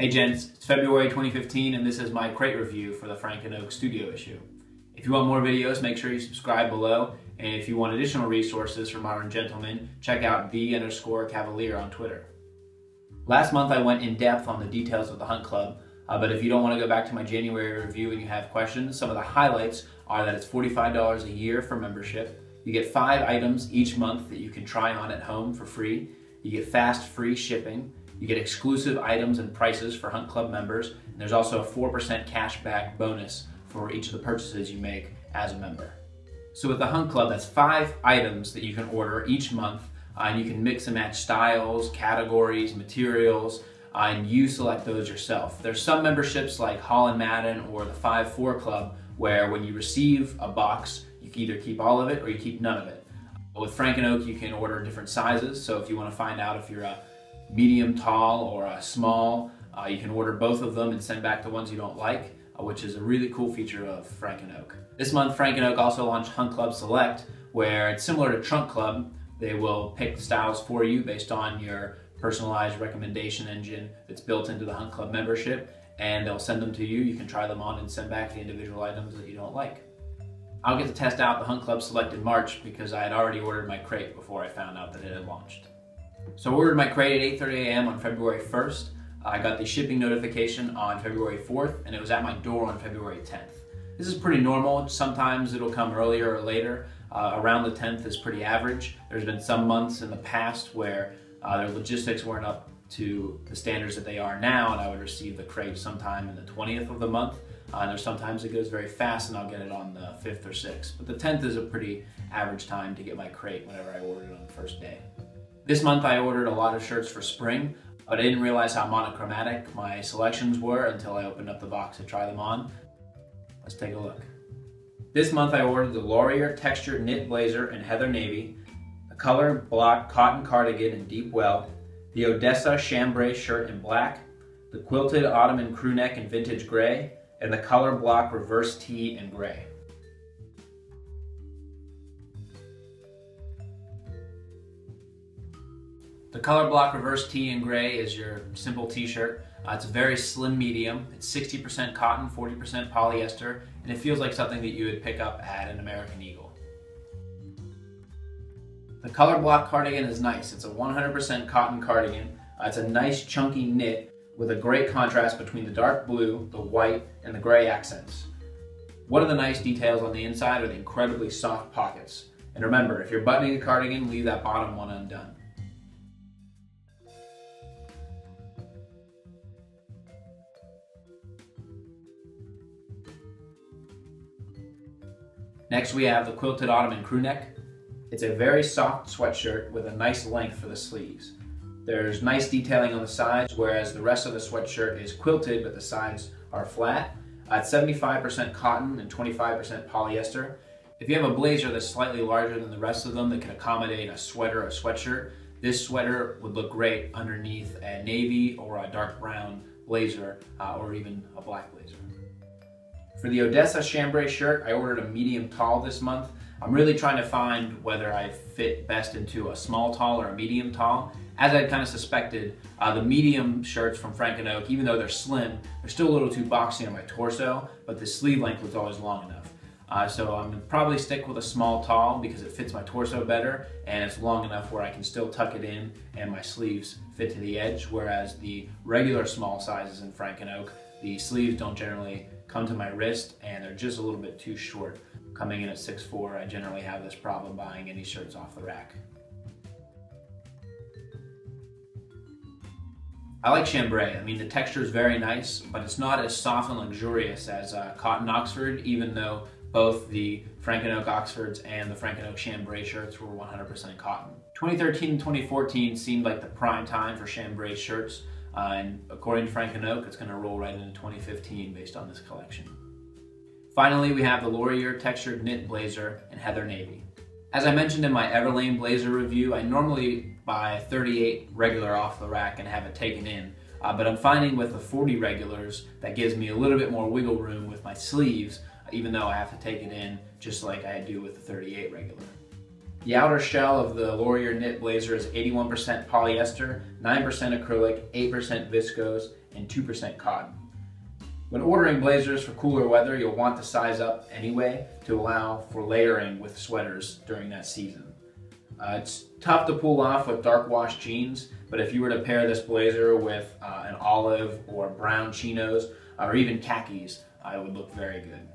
Hey gents, it's February 2015 and this is my crate review for the Frank & Oak studio issue. If you want more videos, make sure you subscribe below, and if you want additional resources for modern gentlemen, check out _Kavalier on Twitter. Last month I went in depth on the details of the Hunt Club, but if you don't want to go back to my January review and you have questions, some of the highlights are that it's $45 a year for membership. You get 5 items each month that you can try on at home for free. You get fast free shipping. You get exclusive items and prices for Hunt Club members. And there's also a 4% cash back bonus for each of the purchases you make as a member. So with the Hunt Club, that's 5 items that you can order each month, and you can mix and match styles, categories, materials, and you select those yourself. There's some memberships like Hall & Madden or the 5-4 Club where when you receive a box, you can either keep all of it or you keep none of it. But with Frank & Oak, you can order different sizes. So if you want to find out if you're a medium tall or a small, you can order both of them and send back the ones you don't like, which is a really cool feature of Frank & Oak. This month, Frank & Oak also launched Hunt Club Select, where it's similar to Trunk Club. They will pick styles for you based on your personalized recommendation engine that's built into the Hunt Club membership, and they'll send them to you. You can try them on and send back the individual items that you don't like. I'll get to test out the Hunt Club Select in March because I had already ordered my crate before I found out that it had launched. So I ordered my crate at 8:30 a.m. on February 1st. I got the shipping notification on February 4th, and it was at my door on February 10th. This is pretty normal. Sometimes it'll come earlier or later. Around the 10th is pretty average. There's been some months in the past where their logistics weren't up to the standards that they are now, and I would receive the crate sometime in the 20th of the month. And there's sometimes it goes very fast and I'll get it on the 5th or 6th. But the 10th is a pretty average time to get my crate whenever I order it on the first day. This month I ordered a lot of shirts for spring, but I didn't realize how monochromatic my selections were until I opened up the box to try them on. Let's take a look. This month I ordered the Laureier textured knit blazer in heather navy, the color block cotton cardigan in deep well, the Odessa chambray shirt in black, the quilted Ottoman crewneck in vintage gray, and the color block reverse tee in gray. The color block reverse tee in gray is your simple t-shirt. It's a very slim medium. It's 60% cotton, 40% polyester, and it feels like something that you would pick up at an American Eagle. The color block cardigan is nice. It's a 100% cotton cardigan. It's a nice chunky knit with a great contrast between the dark blue, the white, and the gray accents. One of the nice details on the inside are the incredibly soft pockets. And remember, if you're buttoning a cardigan, leave that bottom one undone. Next we have the quilted Ottoman crewneck. It's a very soft sweatshirt with a nice length for the sleeves. There's nice detailing on the sides, whereas the rest of the sweatshirt is quilted, but the sides are flat. It's 75% cotton and 25% polyester. If you have a blazer that's slightly larger than the rest of them that can accommodate a sweater or a sweatshirt, this sweater would look great underneath a navy or a dark brown blazer, or even a black blazer. For the Odessa chambray shirt, I ordered a medium tall this month. I'm really trying to find whether I fit best into a small tall or a medium tall. As I kind of suspected, the medium shirts from Frank & Oak, even though they're slim, they're still a little too boxy on my torso, but the sleeve length was always long enough. So I'm gonna probably stick with a small tall because it fits my torso better and it's long enough where I can still tuck it in and my sleeves fit to the edge, whereas the regular small sizes in Frank & Oak, the sleeves don't generally come to my wrist and they're just a little bit too short. Coming in at 6'4", I generally have this problem buying any shirts off the rack. I like chambray. I mean, the texture is very nice, but it's not as soft and luxurious as cotton Oxford, even though both the Frank & Oak Oxfords and the Frank & Oak chambray shirts were 100% cotton. 2013 and 2014 seemed like the prime time for chambray shirts, and according to Frank & Oak, it's going to roll right into 2015 based on this collection. Finally, we have the Laureier textured knit blazer in heather navy. As I mentioned in my Everlane blazer review, I normally buy 38 regular off the rack and have it taken in, but I'm finding with the 40 regulars that gives me a little bit more wiggle room with my sleeves, even though I have to take it in just like I do with the 38 regular. The outer shell of the Laureier knit blazer is 81% polyester, 9% acrylic, 8% viscose, and 2% cotton. When ordering blazers for cooler weather, you'll want to size up anyway to allow for layering with sweaters during that season. It's tough to pull off with dark wash jeans, but if you were to pair this blazer with an olive or brown chinos or even khakis, it would look very good.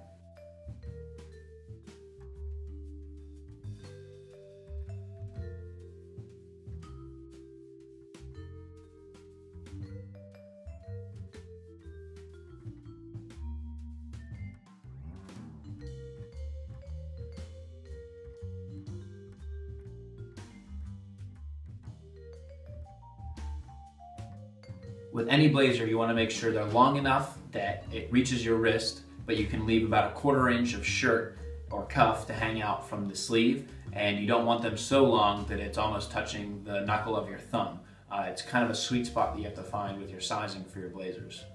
With any blazer, you want to make sure they're long enough that it reaches your wrist, but you can leave about a 1/4 inch of shirt or cuff to hang out from the sleeve, and you don't want them so long that it's almost touching the knuckle of your thumb. It's kind of a sweet spot that you have to find with your sizing for your blazers.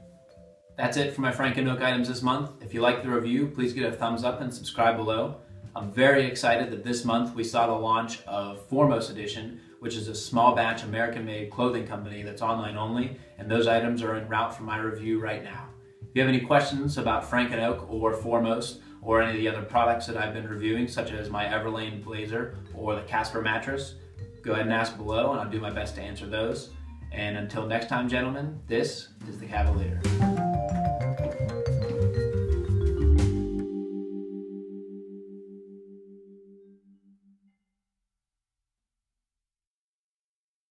That's it for my Frank & Oak items this month. If you liked the review, please give it a thumbs up and subscribe below. I'm very excited that this month we saw the launch of Foremost Edition, which is a small batch American-made clothing company that's online only, and those items are en route for my review right now. If you have any questions about Frank & Oak or Foremost or any of the other products that I've been reviewing, such as my Everlane blazer or the Casper mattress, go ahead and ask below and I'll do my best to answer those. And until next time, gentlemen, this is the Kavalier.